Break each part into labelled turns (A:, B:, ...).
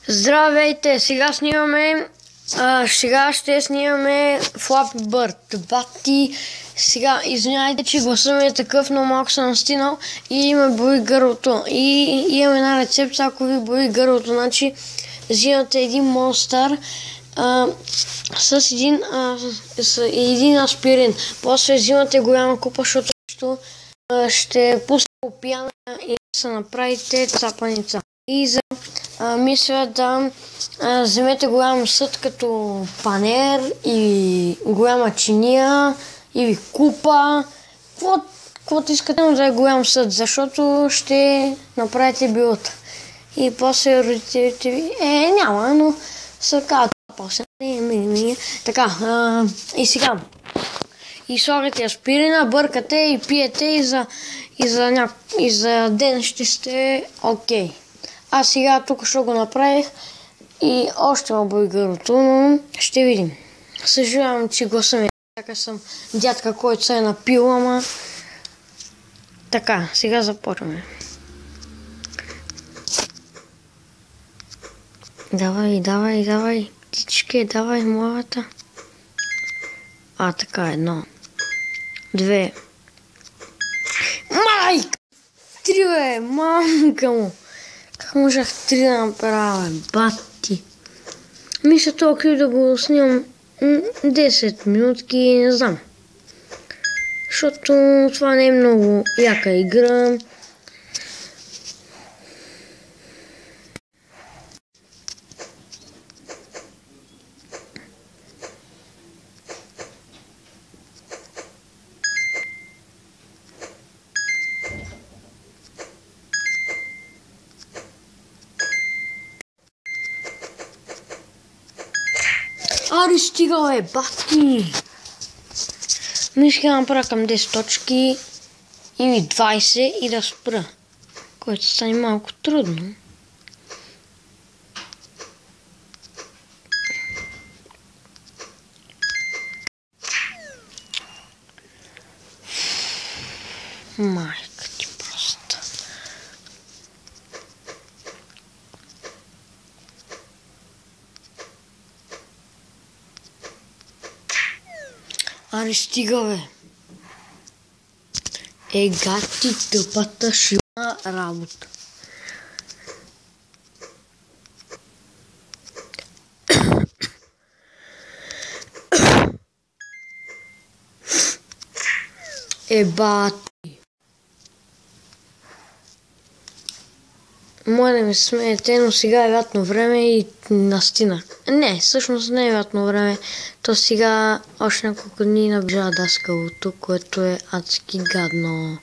A: Здравейте! Сега ще снимаме Flappy Bird. Бати, сега извинявайте, че гласът ми е такъв, но малко съм настинал и ме боли гърлото. И имам една рецепта, ако ви боли гърлото, значи взимате един монстър с един аспирин. После взимате голяма купа, защото ще пусне опияна и се направите цапаница. И мисля да вземете голям съд като панер и голяма чиния или купа. Каквото искате, но да е голям съд, защото ще направите билата. И после родителите ви, няма, но се казват после. Така, и сега. И слагате аспирина, бъркате и пиете и за ден ще сте окей. Аз сега тук ще го направих и още ме боли гърлото, но ще видим. Съжалявам, че гласа ми така съм дядка, който се е напил, ама така, сега започваме. Давай, птичке, давай, младата. Така, 1, 2. Майка! 3, мамка му! Как можах 3 да направя, бати? Мисля толкова да го снимам 10 минутки, не знам. Защото това не е много яка игра. Ари, стига, бати! Мисля да направя към 10 точки или 20 и да спра, което стане малко трудно. Майка ти просто. Аре, стига, бе! Гати, тъпата шима работа. Бати! Може да ми смеете, но сега е лятно време и настина. Не, всъщност не е лятно време. То сега още няколко дни наближава даскалото, което е адски гадно.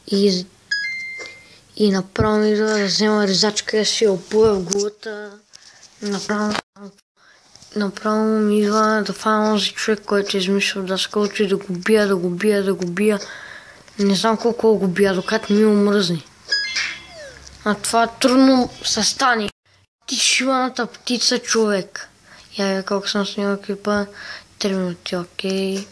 A: И направо ми идва да взема резачка и да си опуя в главата. Направо ми идва да фана този човек, който е измислил даскалото и да го бия. Не знам колко го бия, докато ми омръзни. А това трудно се стане. Ти шиваната птица, човек. Я колко съм снимал клипа. 3 минути, окей.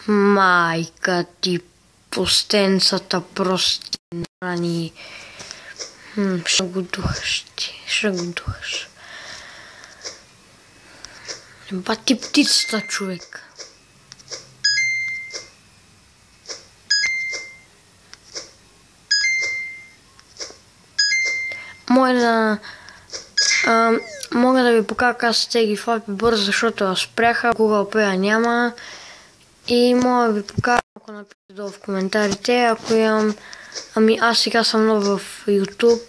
A: Майка ти, пустенцата простина. Ще го духаш ти, Бати птицата, човек. Мога да ви покажа как се теги Flappy Bird, защото я спряха, Google Play няма. И мога да ви покажа, ако напишете долу в коментарите, ако имам... аз сега съм нов в YouTube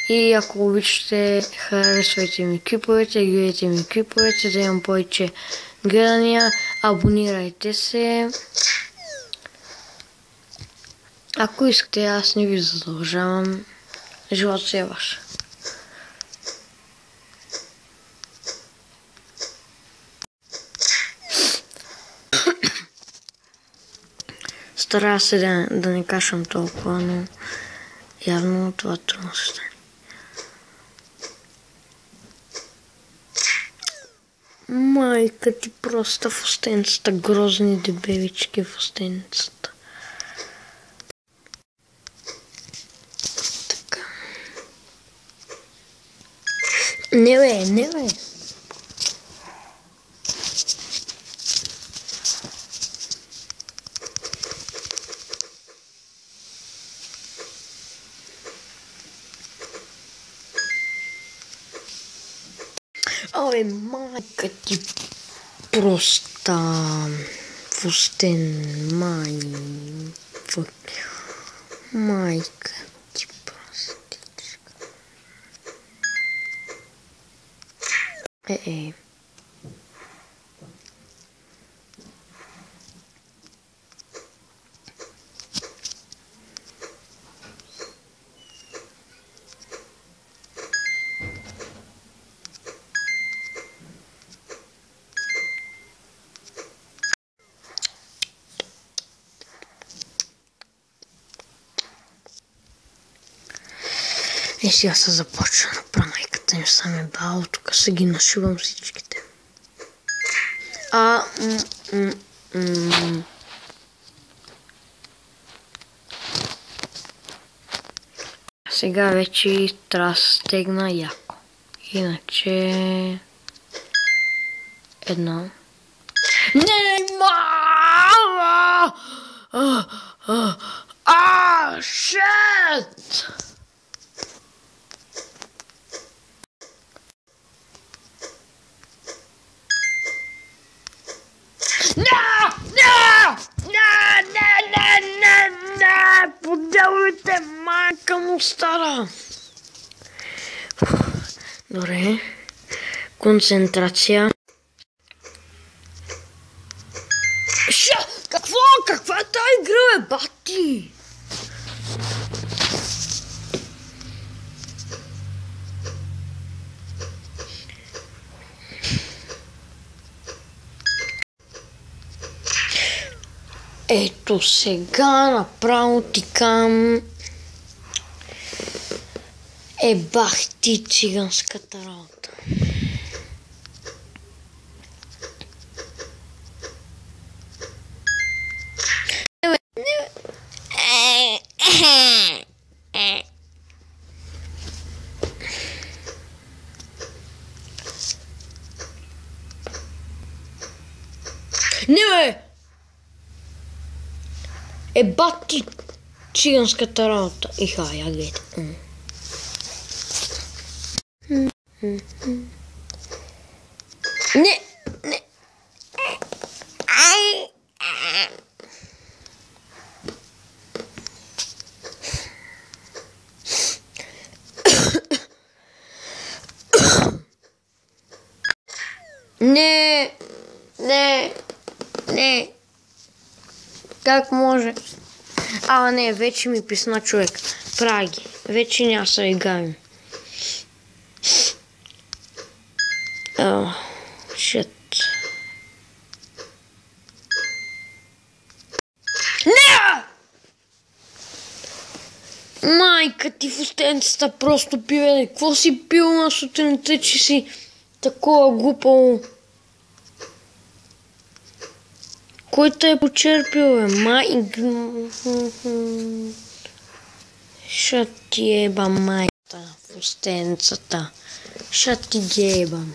A: и ако обичате, харесвайте ми клиповете, гледайте ми клиповете, да имам повече гледания, абонирайте се. Ако искате, аз не ви задължавам. Живот си е ваш. Старая се да не кашам толкова, но явно това трудно се стане. Майка ти просто в устенцата, грозни дебелички в устенцата. Така. Не бе. Абе, майка ти проста фустен, майка ти простичка. Сега се започва на прамайката им саме бао, тук се ги нашивам всичките. Сега вече трябва да стегна яко. Иначе... Едно. Не, мама! Шет! Не! Поделуйте, майка му стара! Добре. Концентрация. Какво? Каква е тази игра, бе, бати? Ето сега направо тикам. Бах ти циганската работа. Не, бе! Бати циганската работа. Я гледа. Не! Не! Как може? Не, вече ми писна човек. Праги. Вече няма се играем. Шит. Не! Майка ти в устенцата просто пиве. Какво си пил на сутринта, че си такова глупало? Кой те е почерпил, бе? Ще ти ебам майката в устенцата. Ще ти ги ебам.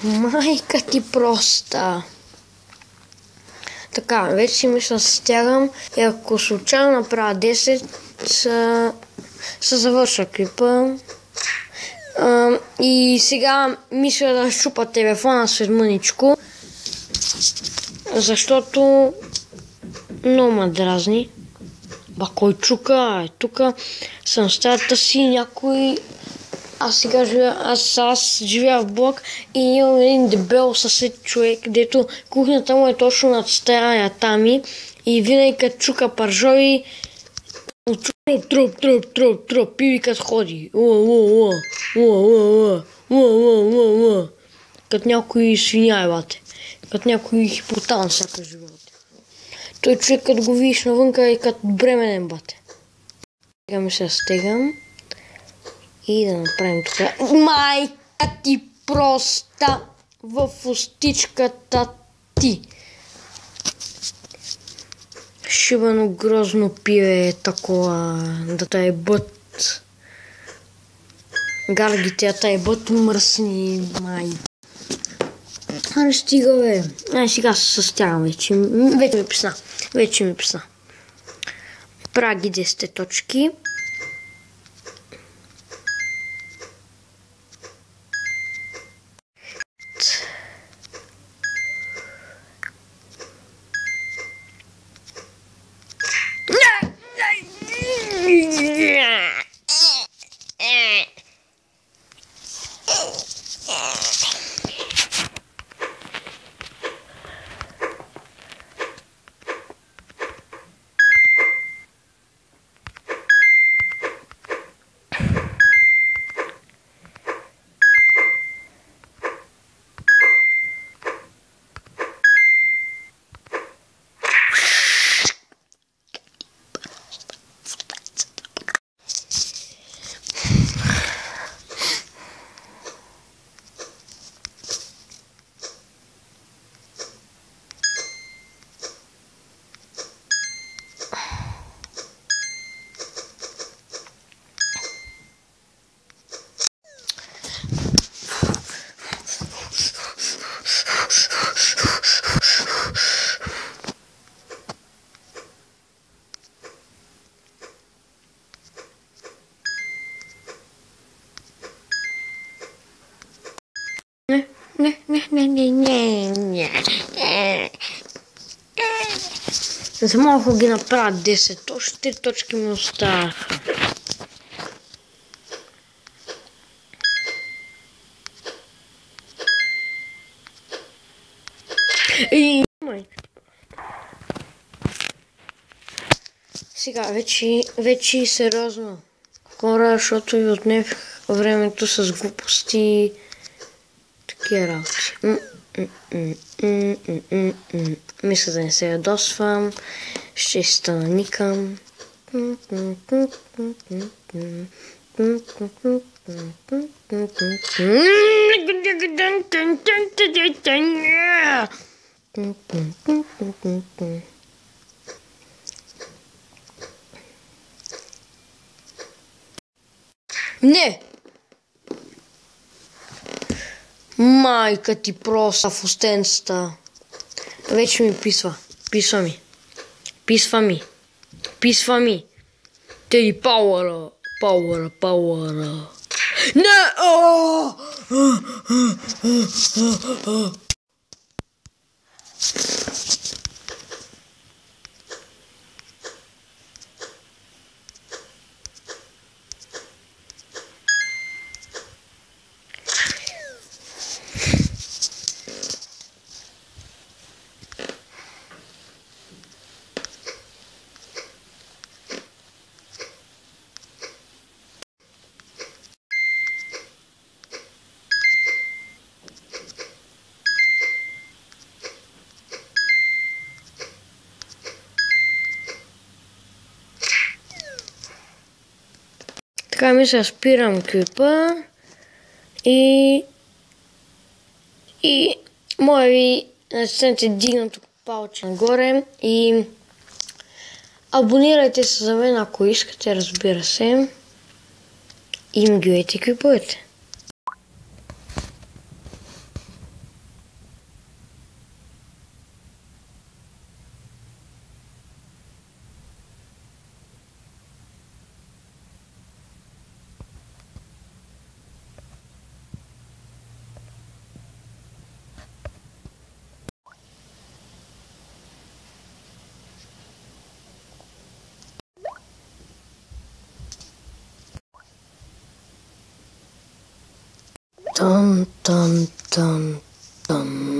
A: Майка ти проста. Така, вече си мисля да се стягам и ако случайно направя 10, се завърша клипа. И сега мисля да щупа телефона след мъничко, защото много ме дразни. Кой чука? Тук съм в стаята си, някой... Аз живея в блок и имам един дебел съсед човек, дето кухнята му е точно над стаята ми и винаги като чука пържови, труп, пиви като ходи. Като някой свиня, бате. Като някой хипотам всяка живота. Той човек, като го видиш навънка, е като бременен, бате. Сега ми се стегам и да направим тук. Майка ти проста в устичката ти. Шибано грозно пие такова, да те бъд. Гаргите, а те бъд мръсни, май. Аре стига, бе. Сега се състягам вече. Вече ми писна. Праги 10 точки. За малко ги направят 10, още 3 точки ми оставаха. Сега, вече сериозно. Хора, защото ви отнех времето с глупости и такива работи. Мисля да не се ядосвам. Ще си стана никам. Не! Майка ти проста в устенцата. Вече ми писва. Писва ми. Теди пауъра. Не! Така мисля, спирам клипа и моля ви натиснете дигнато палче нагоре и абонирайте се за мен, ако искате, разбира се, и ми гледайте клиповете. Тан, тан, тан, тан.